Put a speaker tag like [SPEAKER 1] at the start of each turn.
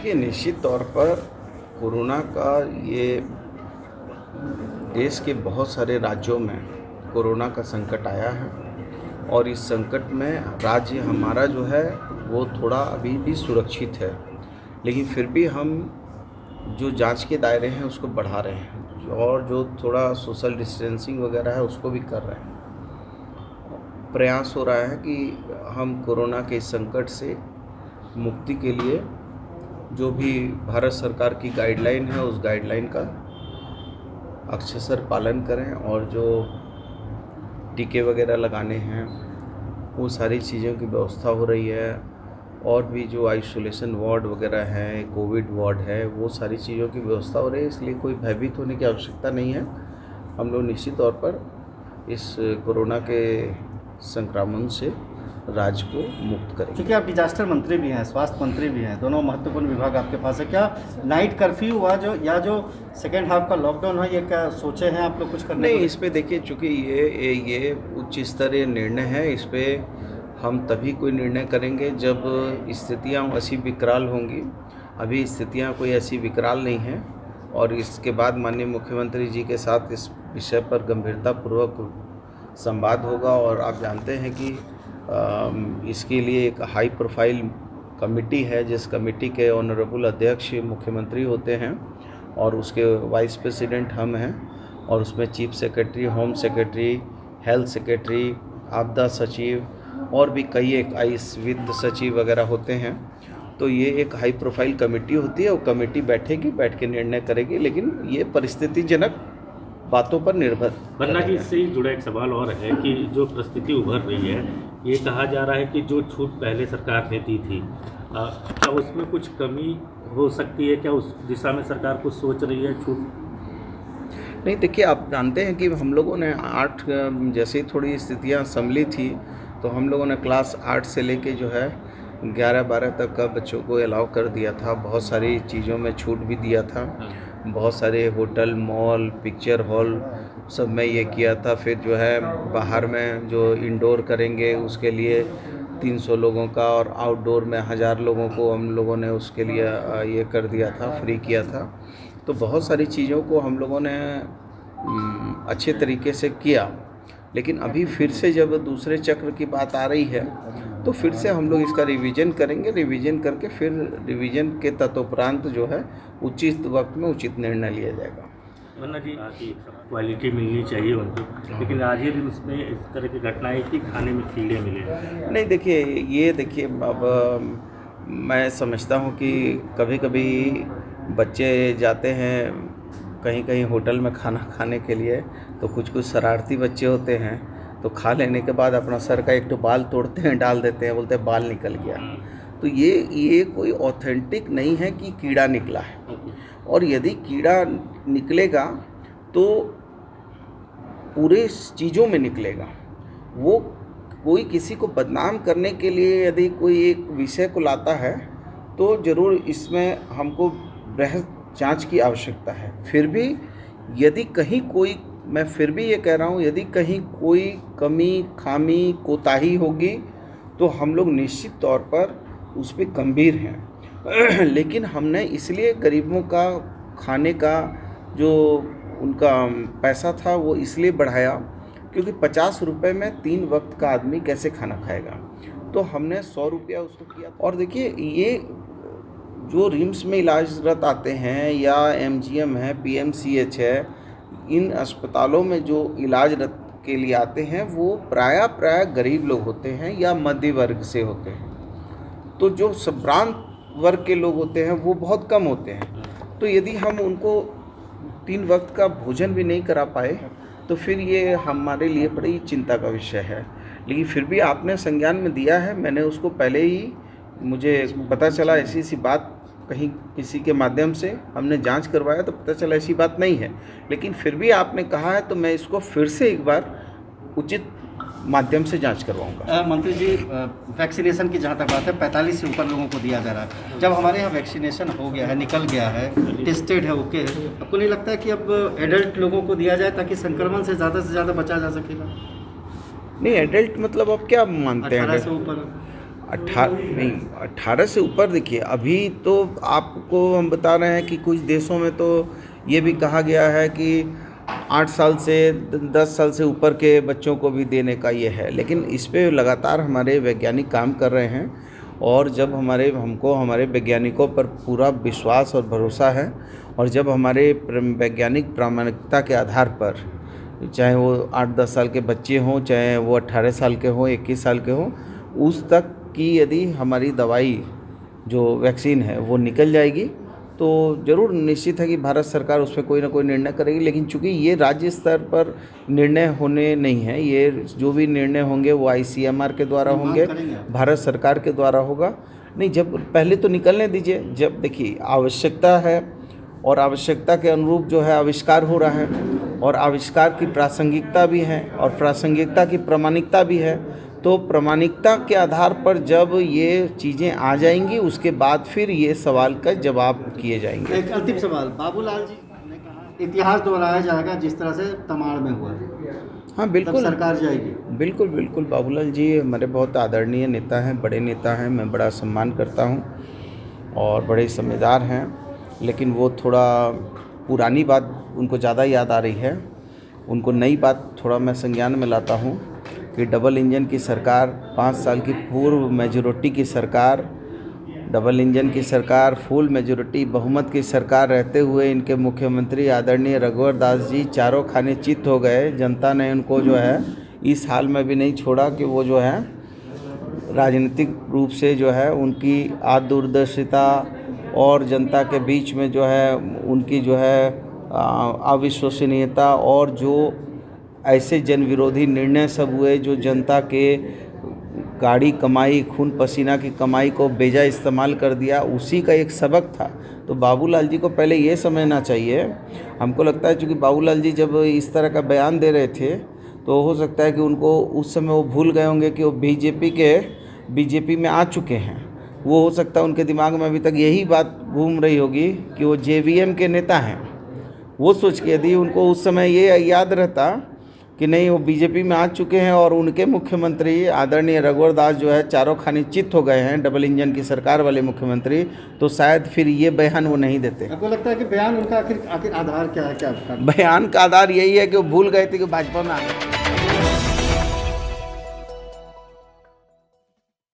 [SPEAKER 1] देखिए, निश्चित तौर पर कोरोना का ये देश के बहुत सारे राज्यों में कोरोना का संकट आया है और इस संकट में राज्य हमारा जो है वो थोड़ा अभी भी सुरक्षित है, लेकिन फिर भी हम जो जांच के दायरे हैं उसको बढ़ा रहे हैं और जो थोड़ा सोशल डिस्टेंसिंग वगैरह है उसको भी कर रहे हैं। प्रयास हो रहा है कि हम कोरोना के संकट से मुक्ति के लिए जो भी भारत सरकार की गाइडलाइन है उस गाइडलाइन का अक्षरशः पालन करें और जो टीके वगैरह लगाने हैं वो सारी चीज़ों की व्यवस्था हो रही है और भी जो आइसोलेशन वार्ड वगैरह है, कोविड वार्ड है, वो सारी चीज़ों की व्यवस्था हो रही है, इसलिए कोई भयभीत होने की आवश्यकता नहीं है। हम लोग निश्चित तौर पर इस कोरोना के संक्रमण से राज्य को मुक्त करेंगे।
[SPEAKER 2] क्योंकि आप डिजास्टर मंत्री भी हैं, स्वास्थ्य मंत्री भी हैं, दोनों महत्वपूर्ण विभाग आपके पास है। क्या नाइट कर्फ्यू हुआ जो सेकेंड हाफ का लॉकडाउन है, ये क्या सोचे हैं आप लोग कुछ करने?
[SPEAKER 1] नहीं, इस पे देखिए, चूँकि ये उच्च स्तरीय निर्णय है, इस पे हम तभी कोई निर्णय करेंगे जब स्थितियाँ ऐसी विकराल होंगी। अभी स्थितियाँ कोई ऐसी विकराल नहीं हैं और इसके बाद माननीय मुख्यमंत्री जी के साथ इस विषय पर गंभीरतापूर्वक संवाद होगा और आप जानते हैं कि इसके लिए एक हाई प्रोफाइल कमेटी है जिस कमेटी के ऑनरेबल अध्यक्ष मुख्यमंत्री होते हैं और उसके वाइस प्रेसिडेंट हम हैं और उसमें chief secretary, home secretary, health secretary, आपदा सचिव और भी कई एक वित्त सचिव वगैरह होते हैं। तो ये एक हाई प्रोफाइल कमेटी होती है, वो कमेटी बैठेगी, बैठ के निर्णय करेगी, लेकिन ये परिस्थितिजनक बातों पर निर्भर।
[SPEAKER 3] वरना कि इससे ही जुड़ा एक सवाल और है कि जो परिस्थिति उभर रही है, ये कहा जा रहा है कि जो छूट पहले सरकार ने दी थी, क्या उसमें कुछ कमी हो सकती है? क्या उस दिशा में सरकार कुछ सोच रही है छूट?
[SPEAKER 1] नहीं, देखिए, आप जानते हैं कि हम लोगों ने 8 जैसे थोड़ी स्थितियां संभली थी तो हम लोगों ने क्लास 8 से लेके जो है 11-12 तक का बच्चों को अलाउ कर दिया था। बहुत सारी चीज़ों में छूट भी दिया था, बहुत सारे होटल, मॉल, पिक्चर हॉल सब में ये किया था। फिर जो है बाहर में जो इंडोर करेंगे उसके लिए 300 लोगों का और आउटडोर में 1000 लोगों को हम लोगों ने उसके लिए ये कर दिया था, फ्री किया था। तो बहुत सारी चीज़ों को हम लोगों ने अच्छे तरीके से किया, लेकिन अभी फिर से जब दूसरे चक्र की बात आ रही है तो फिर से हम लोग इसका रिवीजन करेंगे। रिवीजन करके फिर रिवीजन के तत्परांत जो है उचित वक्त में उचित निर्णय लिया जाएगा।
[SPEAKER 3] वरना जी क्वालिटी मिलनी चाहिए उनको, लेकिन आज ही दिन उसमें इस तरह की घटनाएं कि खाने में कीड़े मिले।
[SPEAKER 1] नहीं, देखिए अब मैं समझता हूँ कि कभी कभी बच्चे जाते हैं कहीं कहीं होटल में खाना खाने के लिए, तो कुछ शरारती बच्चे होते हैं, तो खा लेने के बाद अपना सर का एक बाल तोड़ते हैं, डाल देते हैं, बोलते हैं बाल निकल गया। तो ये कोई ऑथेंटिक नहीं है कि कीड़ा निकला है, और यदि कीड़ा निकलेगा तो पूरे चीज़ों में निकलेगा। वो कोई किसी को बदनाम करने के लिए यदि कोई एक विषय को लाता है तो ज़रूर इसमें हमको बहस जांच की आवश्यकता है। फिर भी यदि कहीं कोई, मैं फिर भी ये कह रहा हूँ, यदि कहीं कोई कमी, खामी, कोताही होगी तो हम लोग निश्चित तौर पर उस पर गंभीर हैं। लेकिन हमने इसलिए गरीबों का खाने का जो उनका पैसा था वो इसलिए बढ़ाया क्योंकि 50 रुपये में 3 वक्त का आदमी कैसे खाना खाएगा, तो हमने 100 रुपया उसको किया। और देखिए, ये जो रिम्स में इलाजरत आते हैं या MGM है, PMCH है, इन अस्पतालों में जो इलाजरत के लिए आते हैं वो प्राय गरीब लोग होते हैं या मध्य वर्ग से होते हैं। तो जो संभ्रांत वर्ग के लोग होते हैं वो बहुत कम होते हैं। तो यदि हम उनको 3 वक्त का भोजन भी नहीं करा पाए तो फिर ये हमारे लिए बड़ी चिंता का विषय है। लेकिन फिर भी आपने संज्ञान में दिया है, मैंने उसको पहले ही, मुझे पता चला ऐसी बात कहीं किसी के माध्यम से हमने जांच करवाया तो पता चला ऐसी बात नहीं है, लेकिन फिर भी आपने कहा है तो मैं इसको फिर से एक बार उचित माध्यम से जांच करवाऊंगा।
[SPEAKER 2] मंत्री जी, वैक्सीनेशन की जहाँ तक बात है, 45 से ऊपर लोगों को दिया जा रहा है। जब हमारे यहाँ वैक्सीनेशन हो गया है, निकल गया है, टेस्टेड है, ओके है, आपको नहीं लगता है कि अब एडल्ट लोगों को दिया जाए ताकि संक्रमण से ज़्यादा बचा जा सकेगा?
[SPEAKER 1] नहीं, एडल्ट मतलब आप क्या मानते हैं?
[SPEAKER 2] 18 से ऊपर
[SPEAKER 1] 18 से ऊपर देखिए, अभी तो आपको हम बता रहे हैं कि कुछ देशों में तो ये भी कहा गया है कि 8 साल से 10 साल से ऊपर के बच्चों को भी देने का ये है, लेकिन इस पे लगातार हमारे वैज्ञानिक काम कर रहे हैं। और जब हमको हमारे वैज्ञानिकों पर पूरा विश्वास और भरोसा है, और जब हमारे वैज्ञानिक प्रामाणिकता के आधार पर, चाहे वो 8-10 साल के बच्चे हों, चाहे वो 18 साल के हों, 21 साल के हों, उस तक की यदि हमारी दवाई जो वैक्सीन है वो निकल जाएगी तो ज़रूर निश्चित है कि भारत सरकार उस पर कोई ना कोई निर्णय करेगी। लेकिन चूंकि ये राज्य स्तर पर निर्णय होने नहीं है, ये जो भी निर्णय होंगे वो ICMR के द्वारा होंगे, भारत सरकार के द्वारा होगा। नहीं, जब पहले तो निकलने दीजिए। जब देखिए आवश्यकता है और आवश्यकता के अनुरूप जो है आविष्कार हो रहा है, और आविष्कार की प्रासंगिकता भी है और प्रासंगिकता की प्रामाणिकता भी है, तो प्रामाणिकता के आधार पर जब ये चीज़ें आ जाएंगी उसके बाद फिर ये सवाल का जवाब किए जाएंगे।
[SPEAKER 2] एक अंतिम सवाल, बाबूलाल जी ने कहा इतिहास दोहराया जाएगा जिस तरह से तमाड़ में हुआ।
[SPEAKER 1] हाँ बिल्कुल,
[SPEAKER 2] सरकार जाएगी।
[SPEAKER 1] बिल्कुल बिल्कुल। बाबूलाल जी हमारे बहुत आदरणीय नेता हैं, बड़े नेता हैं, मैं बड़ा सम्मान करता हूँ और बड़े समझदार हैं। लेकिन वो थोड़ा पुरानी बात उनको ज़्यादा याद आ रही है। उनको नई बात थोड़ा मैं संज्ञान में लाता हूँ कि डबल इंजन की सरकार, 5 साल की पूर्व मेजॉरिटी की सरकार, डबल इंजन की सरकार, फुल मेजॉरिटी बहुमत की सरकार रहते हुए इनके मुख्यमंत्री आदरणीय रघुवर दास जी चारों खाने चित हो गए। जनता ने उनको जो है इस हाल में भी नहीं छोड़ा कि वो जो है राजनीतिक रूप से जो है उनकी दूरदर्शिता और जनता के बीच में जो है उनकी जो है अविश्वसनीयता और जो ऐसे जन विरोधी निर्णय सब हुए जो जनता के गाड़ी कमाई, खून पसीना की कमाई को बेजा इस्तेमाल कर दिया, उसी का एक सबक था। तो बाबूलाल जी को पहले ये समझना चाहिए। हमको लगता है चूँकि बाबूलाल जी जब इस तरह का बयान दे रहे थे तो हो सकता है कि उनको उस समय वो भूल गए होंगे कि वो बीजेपी में आ चुके हैं। वो हो सकता है उनके दिमाग में अभी तक यही बात घूम रही होगी कि वो JVM के नेता हैं। वो सोच के यदि उनको उस समय ये याद रहता कि नहीं वो बीजेपी में आ चुके हैं और उनके मुख्यमंत्री आदरणीय रघुवर दास जो है चारों खाने चित हो गए हैं, डबल इंजन की सरकार वाले मुख्यमंत्री, तो शायद फिर ये बयान वो नहीं देते।
[SPEAKER 2] आपको लगता है कि बयान उनका आखिर आधार क्या है? क्या
[SPEAKER 1] बयान का आधार यही है कि वो भूल गए थे कि भाजपा में आ गए।